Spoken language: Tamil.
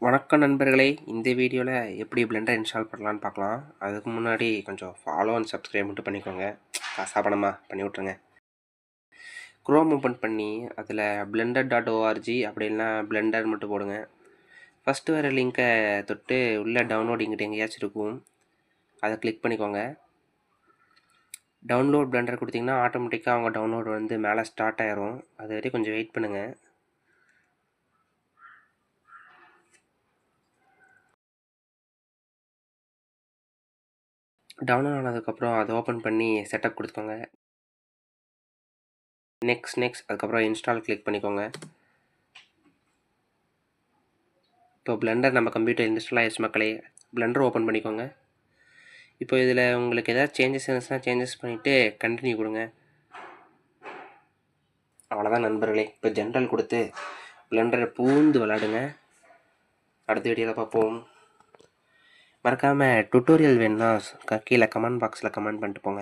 வணக்கம் நண்பர்களே, இந்த வீடியோவில் எப்படி பிளெண்டர் இன்ஸ்டால் பண்ணலான்னு பார்க்கலாம். அதுக்கு முன்னாடி கொஞ்சம் ஃபாலோ அண்ட் சப்ஸ்கிரைப் மட்டும் பண்ணிக்கோங்க. காசா பணமாக பண்ணி விட்ருங்க. குரோம் ஓப்பன் பண்ணி அதில் blender.org அப்படி இல்லைனா பிளெண்டர் மட்டும் போடுங்க. ஃபஸ்ட்டு வர லிங்க்கை தொட்டு உள்ளே டவுன்லோட் இங்கிட்ட எங்கேயாச்சும் இருக்கும், அதை கிளிக் பண்ணிக்கோங்க. டவுன்லோட் பிளெண்டர் கொடுத்திங்கன்னா ஆட்டோமேட்டிக்காக அவங்க டவுன்லோட் வந்து மேலே ஸ்டார்ட் ஆயிரும். அது வரைக்கும் கொஞ்சம் வெயிட் பண்ணுங்கள். டவுன்லோட் ஆனதுக்கப்புறம் அதை ஓப்பன் பண்ணி செட்டப் கொடுத்துக்கோங்க. நெக்ஸ்ட் அதுக்கப்புறம் இன்ஸ்டால் கிளிக் பண்ணிக்கோங்க. இப்போ பிளெண்டர் நம்ம கம்ப்யூட்டர் இன்ஸ்டால் ஆகிடுச்சு மக்களே. பிளெண்டர் ஓப்பன் பண்ணிக்கோங்க. இப்போ இதில் உங்களுக்கு எதாவது சேஞ்சஸ் இருந்துச்சுன்னா சேஞ்சஸ் பண்ணிவிட்டு கண்டினியூ கொடுங்க. அவ்வளோதான் நண்பர்களே. இப்போ ஜென்ரல் கொடுத்து பிளெண்டரை பூந்து விளாடுங்க. அடுத்த வீடியோவில் பார்ப்போம். மறக்காமல் டுட்டோரியல் வேணுன்னா கீழே கமெண்ட் பாக்ஸில் கமெண்ட் பண்ணிட்டு போங்க.